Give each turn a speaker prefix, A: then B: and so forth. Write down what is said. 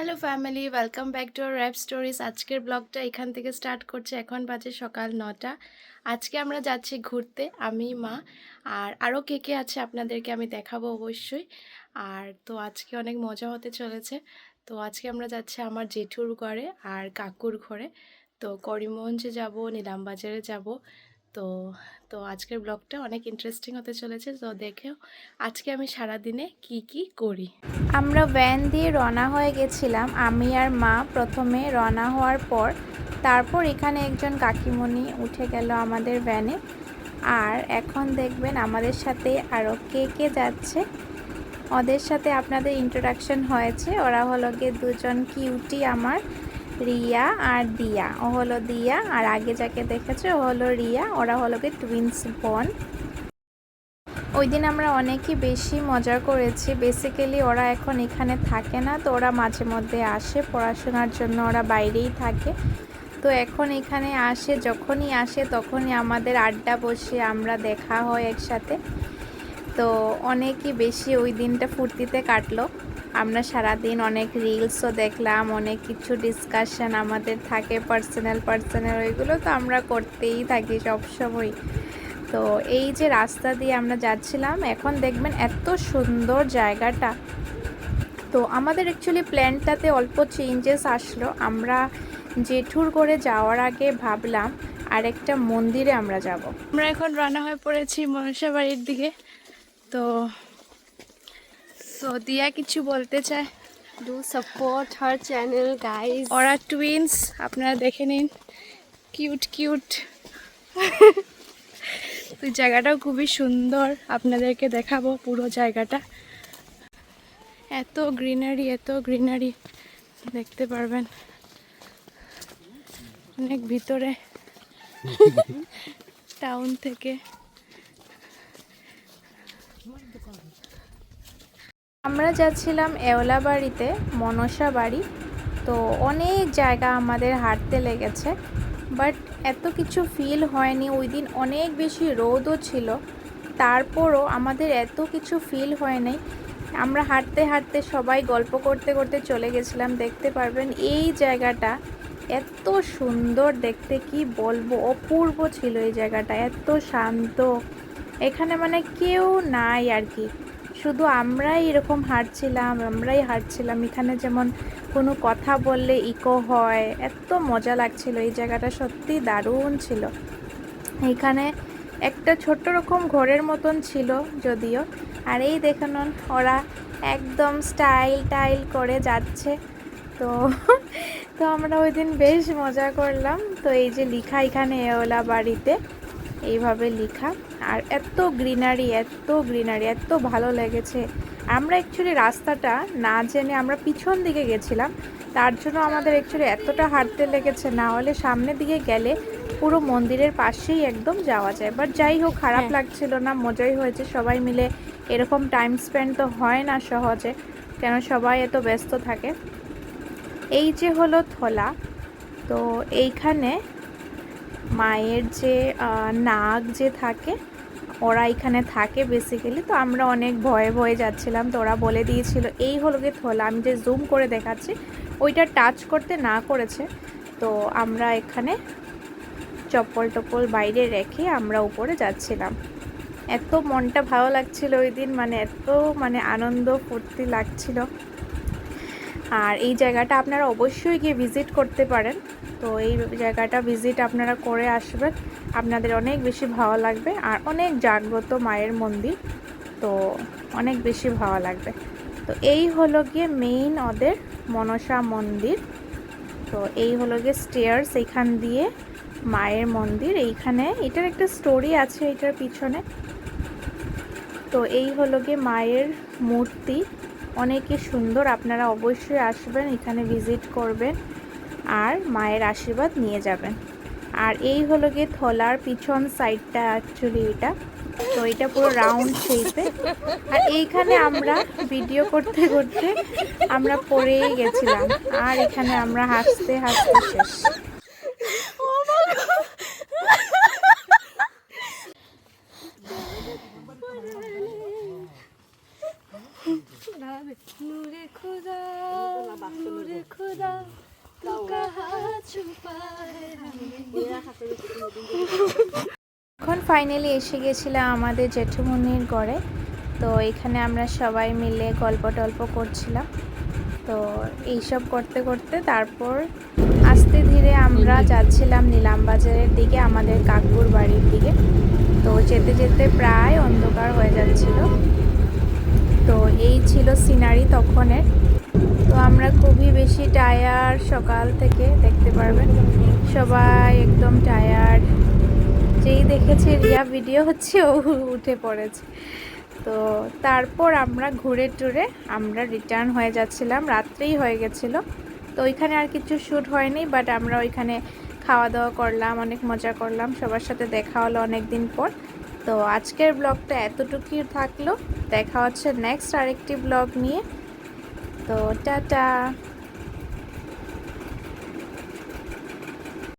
A: Hello family, welcome back to our rap stories. আজকের ব্লগটা এখান থেকে স্টার্ট করছে। এখন বাজে সকাল 9টা। আজকে আমরা যাচ্ছি ঘুরতে, আমি, মা আর আরও কে কে আছে আপনাদেরকে আমি দেখাবো অবশ্যই। আর তো আজকে অনেক মজা হতে চলেছে। তো আজকে আমরা যাচ্ছি আমার জেঠুর ঘরে আর কাকুর ঘরে। তো করিমগঞ্জে যাব, নিলামবাজারে যাব। তো তো আজকের ব্লগটা অনেক ইন্টারেস্টিং হতে চলেছে। তো দেখেও আজকে আমি সারাদিনে কি করি।
B: আমরা ভ্যান দিয়ে রওনা হয়ে গেছিলাম। আমি আর মা প্রথমে রওনা হওয়ার পর তারপর এখানে একজন কাকিমণি উঠে গেল আমাদের ভ্যানে। আর এখন দেখবেন আমাদের সাথে আরও কে কে যাচ্ছে। ওদের সাথে আপনাদের ইন্ট্রোডাকশন হয়েছে। ওরা হলো গিয়ে দুজন কিউটি আমার, রিয়া আর দিয়া। ও হলো দিয়া আর আগে যাকে দেখেছে ও হলো রিয়া। ওরা হলো গিয়ে টুইন্স বোন। ওই দিন আমরা অনেকই বেশি মজা করেছি। বেসিক্যালি ওরা এখন এখানে থাকে না, তো ওরা মাঝে মধ্যে আসে পড়াশোনার জন্য, ওরা বাইরেই থাকে। তো এখন এখানে আসে, যখনই আসে তখনই আমাদের আড্ডা বসে আমরা দেখা হয় একসাথে। তো অনেকই বেশি ওই দিনটা ফুর্তিতে কাটলো। আমরা সারাদিন অনেক রিলসও দেখলাম, অনেক কিছু ডিসকাশন আমাদের থাকে পার্সোনাল ওইগুলো তো আমরা করতেই থাকি সবসময়। তো এই যে রাস্তা দিয়ে আমরা যাচ্ছিলাম, এখন দেখবেন এত সুন্দর জায়গাটা। তো আমাদের অ্যাকচুয়ালি প্ল্যানটাতে অল্প চেঞ্জেস আসলো। আমরা জেঠুর করে যাওয়ার আগে ভাবলাম আরেকটা মন্দিরে আমরা যাব।
A: আমরা এখন রান্না হয়ে পড়েছি মনসা বাড়ির দিকে। তো দিয়া কিছু বলতে চায়।
C: Do support her channel, guys.
A: ওরা টুইন্স, আপনারা দেখে নিন, কিউট। তো জায়গাটাও খুবই সুন্দর, আপনাদেরকে দেখাবো পুরো জায়গাটা। এত গ্রিনারি দেখতে পারবেন অনেক ভিতরে টাউন থেকে।
B: আমরা যাচ্ছিলাম এওলাবাড়িতে, মনসা বাড়ি। তো অনেক জায়গা আমাদের হাঁটতে লেগেছে, বাট এত কিছু ফিল হয়নি। ওই দিন অনেক বেশি রোদও ছিল, তারপরও আমাদের এত কিছু ফিল হয়নি। আমরা হাঁটতে হাঁটতে সবাই গল্প করতে করতে চলে গেছিলাম। দেখতে পারবেন এই জায়গাটা এত সুন্দর দেখতে, কি বলবো, অপূর্ব ছিল এই জায়গাটা, এত শান্ত। এখানে মানে কেউ নাই আর কি, শুধু আমরাই এরকম হাঁটছিলাম। এখানে যেমন কোনো কথা বললে ইকো হয়, এত মজা লাগছিল। এই জায়গাটা সত্যি দারুণ ছিল। এখানে একটা ছোট্ট রকম ঘরের মতন ছিল যদিও। আর এই দেখুন ওরা একদম স্টাইল করে যাচ্ছে। তো তো আমরা ওই দিন বেশ মজা করলাম। তো এই যে লিখা এখানে এওলা বাড়িতে এইভাবে লিখা, আর এত গ্রিনারি এত ভালো লেগেছে। আমরা অ্যাকচুয়ালি রাস্তাটা না জেনে আমরা পিছন দিকে গেছিলাম, তার জন্য আমাদের অ্যাকচুয়ালি এতটা হাঁটতে লেগেছে। না হলে সামনের দিকে গেলে পুরো মন্দিরের পাশেই একদম যাওয়া যায়। বাট যাই হোক, খারাপ লাগছিল না, মজাই হয়েছে। সবাই মিলে এরকম টাইম স্পেন্ড তো হয় না সহজে, কেন সবাই এত ব্যস্ত থাকে। এই যে হলো থলা। তো এইখানে মায়ের যে নাগ যে থাকে, ওরা এখানে থাকে বেসিক্যালি। তো আমরা অনেক ভয়ে যাচ্ছিলাম, তো ওরা বলে দিয়েছিল এই হলো গিয়ে থলা। আমি যে জুম করে দেখাচ্ছি ওইটা টাচ করতে না করেছে। তো আমরা এখানে চপ্পল বাইরে রেখে আমরা উপরে যাচ্ছিলাম। এত মনটা ভালো লাগছিল ওই দিন, এত আনন্দ ফুর্তি লাগছিল। আর এই জায়গাটা আপনারা অবশ্যই গিয়ে ভিজিট করতে পারেন। তো এই জায়গাটা ভিজিট আপনারা করে আসবেন, আপনাদের অনেক বেশি ভালো লাগবে। আর অনেক জাগ্রত মায়ের মন্দির, তো অনেক বেশি ভালো লাগবে। তো এই হলো গিয়ে মেইন ওদের মনসা মন্দির। তো এই হলো গিয়ে স্টেয়ার্স, এখান দিয়ে মায়ের মন্দির। এইখানে এটার একটা স্টোরি আছে এটার পিছনে। তো এই হলো গিয়ে মায়ের মূর্তি, অনেকই সুন্দর। আপনারা অবশ্যই আসবেন, এখানে ভিজিট করবেন আর মায়ের আশীর্বাদ নিয়ে যাবেন। আর এই হলো গিয়ে থলার পিছন সাইডটা অ্যাকচুয়ালি এটা। তো এটা পুরো রাউন্ড শেপে। আর এইখানে আমরা ভিডিও করতে করতে আমরা পড়েই গেছিলাম, আর এখানে আমরা হাসতে শেষ।
C: নূরে খুদা, নূরে
A: खुदा तू कहाँ छुपा है
B: এখন ফাইনালি এসে গেছিলাম আমাদের জেঠুমনির ঘরে। তো এখানে আমরা সবাই মিলে গল্প টল্প করছিলাম। তো এইসব করতে করতে তারপর আস্তে ধীরে আমরা যাচ্ছিলাম নিলামবাজারের দিকে, আমাদের কাকুর বাড়ির দিকে। তো যেতে যেতে প্রায় অন্ধকার হয়ে যাচ্ছিল। তো এই ছিল সিনারি তখনের। তো আমরা খুবই বেশি টায়ার্ড, সকাল থেকে দেখতে পারবেন সবাই একদম টায়ার্ড। যেই দেখেছে রিয়া ভিডিও হচ্ছে ও উঠে পড়েছে। তো তারপর আমরা ঘুরে টুরে আমরা রিটার্ন হয়ে যাচ্ছিলাম, রাত্রেই হয়ে গেছিলো। তো ওইখানে আর কিছু শ্যুট হয়নি, বাট আমরা ওইখানে খাওয়া দাওয়া করলাম, অনেক মজা করলাম, সবার সাথে দেখা হলো অনেক দিন পর। তো আজকের ব্লগটা এতটুকুই থাকলো, দেখা হচ্ছে নেক্সট আরেকটি ব্লগ নিয়ে। তো টাটা।